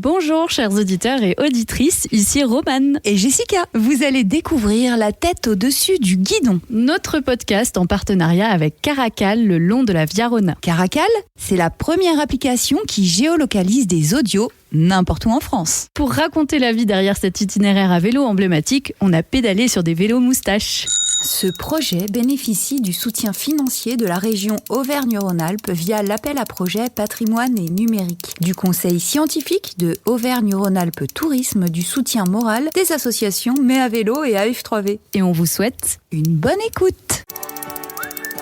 Bonjour chers auditeurs et auditrices, ici Romane et Jessica. Vous allez découvrir La tête au-dessus du guidon, notre podcast en partenariat avec Caracal le long de la Via Rona. Caracal, c'est la première application qui géolocalise des audios n'importe où en France. Pour raconter la vie derrière cet itinéraire à vélo emblématique, on a pédalé sur des vélos moustaches. Ce projet bénéficie du soutien financier de la région Auvergne-Rhône-Alpes via l'appel à projet Patrimoine et Numérique, du conseil scientifique de Auvergne-Rhône-Alpes Tourisme, du soutien moral des associations Mais à vélo et AF3V. Et on vous souhaite une bonne écoute.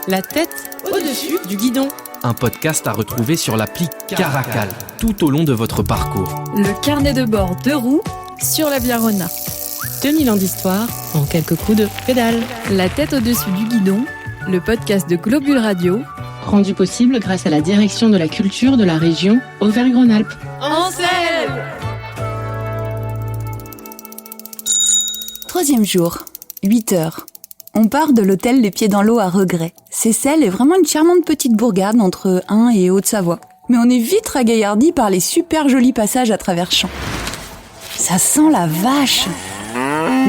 La tête au-dessus du guidon. Un podcast à retrouver sur l'appli Caracal tout au long de votre parcours. Le carnet de bord de roues sur la Via Rona. 2000 ans d'histoire en quelques coups de pédale. La tête au-dessus du guidon, le podcast de Globule Radio, rendu possible grâce à la direction de la culture de la région Auvergne-Rhône-Alpes. En selle ! 3e jour, 8h. On part de l'hôtel Les Pieds dans l'eau à Regret. Seyssel est vraiment une charmante petite bourgade entre Ain et Haute-Savoie. Mais on est vite ragaillardi par les super jolis passages à travers champs. Ça sent la vache!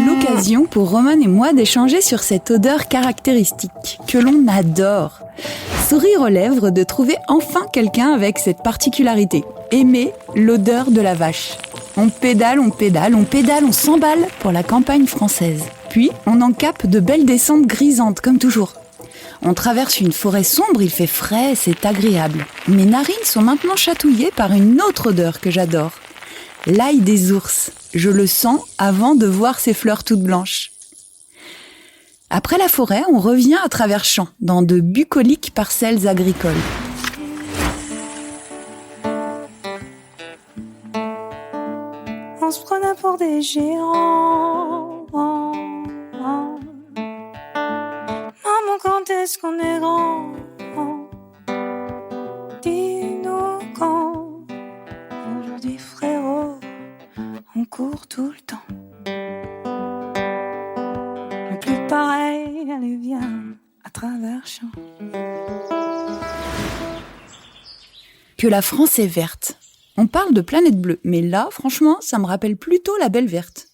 L'occasion pour Romane et moi d'échanger sur cette odeur caractéristique que l'on adore. Sourire aux lèvres de trouver enfin quelqu'un avec cette particularité. Aimer l'odeur de la vache. On pédale, on s'emballe pour la campagne française. Puis, on encape de belles descentes grisantes, comme toujours. On traverse une forêt sombre, il fait frais, c'est agréable. Mes narines sont maintenant chatouillées par une autre odeur que j'adore. L'ail des ours. Je le sens avant de voir ces fleurs toutes blanches. Après la forêt, on revient à travers champs, dans de bucoliques parcelles agricoles. On se prenait pour des géants. Maman, quand est-ce qu'on est grand? Dis-nous quand. Aujourd'hui, frérot, on court tout le temps. Le plus pareil, allez viens, à travers champs. Que la France est verte. On parle de planète bleue, mais là, franchement, ça me rappelle plutôt la Belle Verte.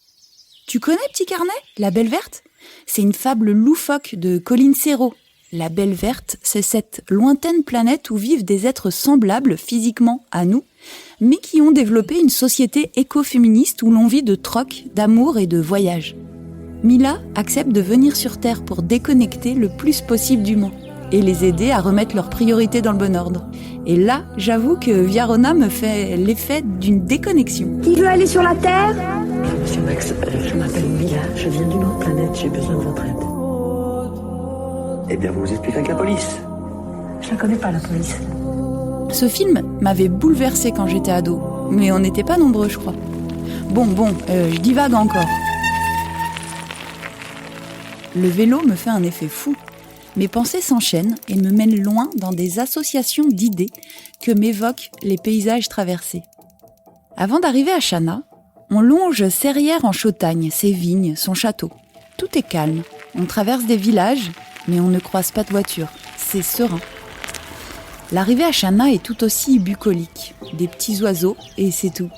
Tu connais, petit carnet, la Belle Verte? C'est une fable loufoque de Colline Serrault. La Belle Verte, c'est cette lointaine planète où vivent des êtres semblables physiquement à nous, mais qui ont développé une société écoféministe où l'on vit de troc, d'amour et de voyage. Mila accepte de venir sur Terre pour déconnecter le plus possible d'humains et les aider à remettre leurs priorités dans le bon ordre. Et là, j'avoue que Via Rona me fait l'effet d'une déconnexion. Qui veut aller sur la Terre? Monsieur Max, je m'appelle Mila, je viens d'une autre planète, j'ai besoin de votre aide. Eh bien, vous expliquez avec la police. Je la connais pas, la police. Ce film m'avait bouleversée quand j'étais ado, mais on n'était pas nombreux, je crois. Bon, je divague encore. Le vélo me fait un effet fou. Mes pensées s'enchaînent et me mènent loin dans des associations d'idées que m'évoquent les paysages traversés. Avant d'arriver à Chana, on longe Serrières en Chautagne, ses vignes, son château. Tout est calme. On traverse des villages, mais on ne croise pas de voiture. C'est serein. L'arrivée à Chana est tout aussi bucolique. Des petits oiseaux et c'est tout.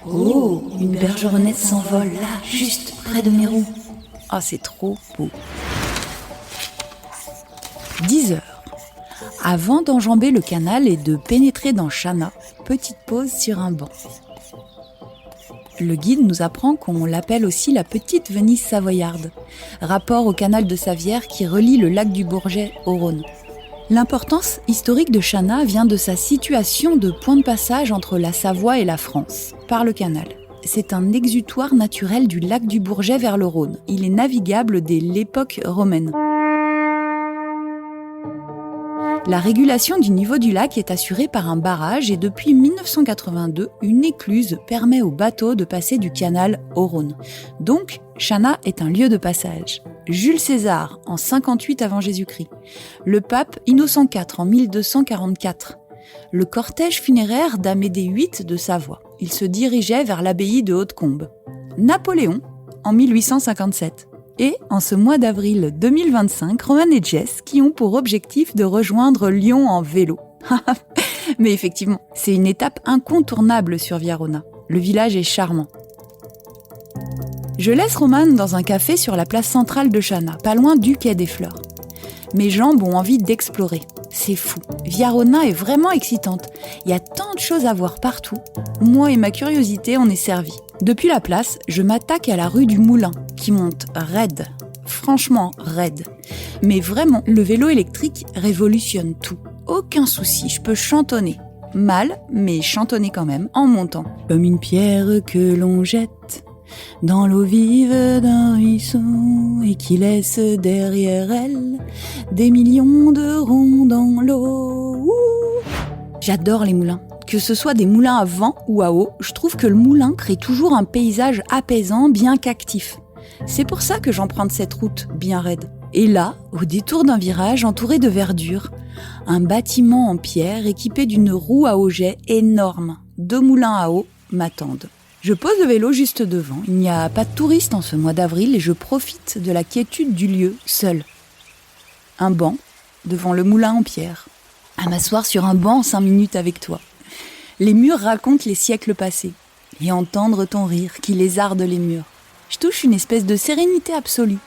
Oh, une bergeronnette s'envole là, juste près de mes roues. Ah, c'est trop beau. 10 heures. Avant d'enjamber le canal et de pénétrer dans Chana, petite pause sur un banc. Le guide nous apprend qu'on l'appelle aussi la petite Venise savoyarde, rapport au canal de Savière qui relie le lac du Bourget au Rhône. L'importance historique de Chana vient de sa situation de point de passage entre la Savoie et la France, par le canal. C'est un exutoire naturel du lac du Bourget vers le Rhône. Il est navigable dès l'époque romaine. La régulation du niveau du lac est assurée par un barrage et depuis 1982, une écluse permet aux bateaux de passer du canal au Rhône. Donc, Chana est un lieu de passage. Jules César en 58 avant Jésus-Christ. Le pape Innocent IV en 1244. Le cortège funéraire d'Amédée VIII de Savoie. Il se dirigeait vers l'abbaye de Hautecombe. Napoléon en 1857. Et en ce mois d'avril 2025, Romane et Jess qui ont pour objectif de rejoindre Lyon en vélo. Mais effectivement, c'est une étape incontournable sur Via Rona. Le village est charmant. Je laisse Romane dans un café sur la place centrale de Chana, pas loin du quai des Fleurs. Mes jambes ont envie d'explorer. C'est fou. Vjarona est vraiment excitante. Il y a tant de choses à voir partout. Moi et ma curiosité, on est servis. Depuis la place, je m'attaque à la rue du Moulin, qui monte raide. Franchement raide. Mais vraiment, le vélo électrique révolutionne tout. Aucun souci, je peux chantonner. Mal, mais chantonner quand même, en montant. Comme une pierre que l'on jette dans l'eau vive d'un ruisseau et qui laisse derrière elle des millions de ronds dans l'eau. Ouh. J'adore les moulins. Que ce soit des moulins à vent ou à eau, je trouve que le moulin crée toujours un paysage apaisant, bien qu'actif. C'est pour ça que j'emprunte cette route bien raide. Et là, au détour d'un virage entouré de verdure, un bâtiment en pierre équipé d'une roue à auget énorme. 2 moulins à eau m'attendent. Je pose le vélo juste devant. Il n'y a pas de touristes en ce mois d'avril et je profite de la quiétude du lieu, seul. Un banc devant le moulin en pierre. À m'asseoir sur un banc 5 minutes avec toi. Les murs racontent les siècles passés. Et entendre ton rire qui lézarde les murs. Je touche une espèce de sérénité absolue.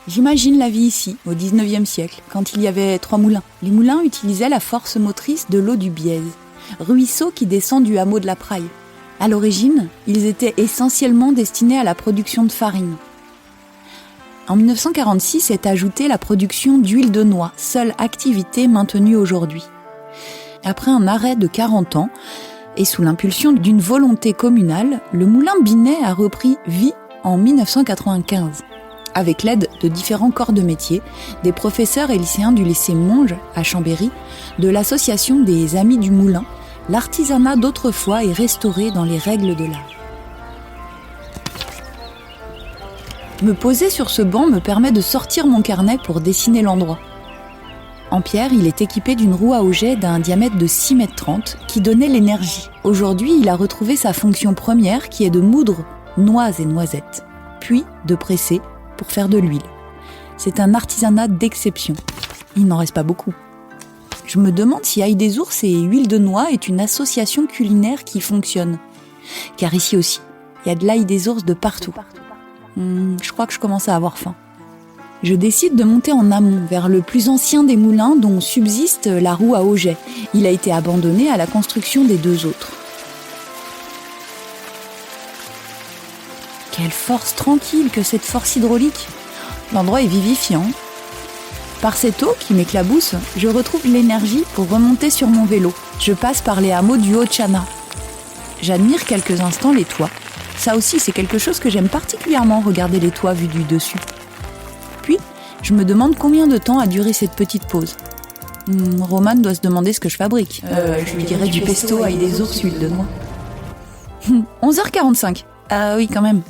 J'imagine la vie ici, au 19e siècle, quand il y avait 3 moulins. Les moulins utilisaient la force motrice de l'eau du Bièze, ruisseau qui descend du hameau de la Praille. À l'origine, ils étaient essentiellement destinés à la production de farine. En 1946 est ajoutée la production d'huile de noix, seule activité maintenue aujourd'hui. Après un arrêt de 40 ans, et sous l'impulsion d'une volonté communale, le moulin Binet a repris vie en 1995. Avec l'aide de différents corps de métier, des professeurs et lycéens du lycée Monge à Chambéry, de l'association des Amis du Moulin, l'artisanat d'autrefois est restauré dans les règles de l'art. Me poser sur ce banc me permet de sortir mon carnet pour dessiner l'endroit. En pierre, il est équipé d'une roue à auget d'un diamètre de 6,30 m qui donnait l'énergie. Aujourd'hui, il a retrouvé sa fonction première qui est de moudre noix et noisettes, puis de presser pour faire de l'huile. C'est un artisanat d'exception. Il n'en reste pas beaucoup. Je me demande si Ail des Ours et Huile de Noix est une association culinaire qui fonctionne. Car ici aussi, il y a de l'ail des ours de partout. Je crois que je commence à avoir faim. Je décide de monter en amont, vers le plus ancien des moulins dont subsiste la roue à auget. Il a été abandonné à la construction des 2 autres. Quelle force tranquille que cette force hydraulique. L'endroit est vivifiant. Par cette eau qui m'éclabousse, je retrouve l'énergie pour remonter sur mon vélo. Je passe par les hameaux du Haut-Chana. J'admire quelques instants les toits. Ça aussi, c'est quelque chose que j'aime particulièrement, regarder les toits vus du dessus. Puis, je me demande combien de temps a duré cette petite pause. Romane doit se demander ce que je fabrique. Je lui dirais du pesto Ail des Ours, huile de noix. 11h45. Ah oui, quand même.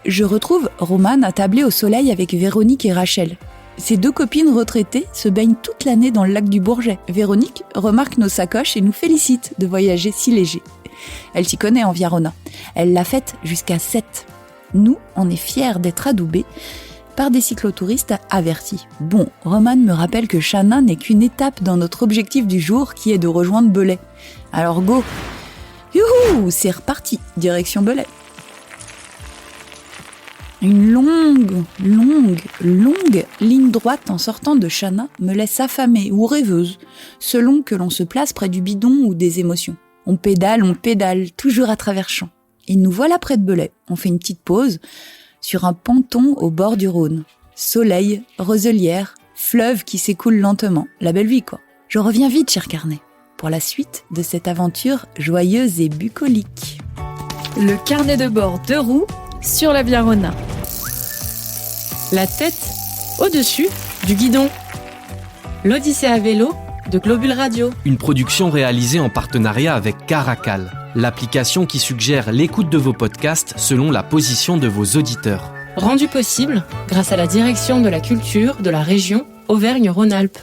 Je retrouve Romane attablée au soleil avec Véronique et Rachel. Ces 2 copines retraitées se baignent toute l'année dans le lac du Bourget. Véronique remarque nos sacoches et nous félicite de voyager si léger. Elle s'y connaît en Vjarona. Elle l'a faite jusqu'à 7. Nous, on est fiers d'être adoubés par des cyclotouristes avertis. Bon, Romane me rappelle que Chana n'est qu'une étape dans notre objectif du jour qui est de rejoindre Belay. Alors go! Youhou! C'est reparti, direction Belay. Une longue ligne droite en sortant de Chana me laisse affamée ou rêveuse, selon que l'on se place près du bidon ou des émotions. On pédale, toujours à travers champs. Et nous voilà près de Belay. On fait une petite pause sur un ponton au bord du Rhône. Soleil, roselière, fleuve qui s'écoule lentement. La belle vie, quoi. Je reviens vite, cher carnet, pour la suite de cette aventure joyeuse et bucolique. Le carnet de bord 2 roues sur la Vjarona. La tête au-dessus du guidon. L'Odyssée à vélo de Globule Radio. Une production réalisée en partenariat avec Caracal, l'application qui suggère l'écoute de vos podcasts selon la position de vos auditeurs. Rendu possible grâce à la direction de la culture de la région Auvergne-Rhône-Alpes.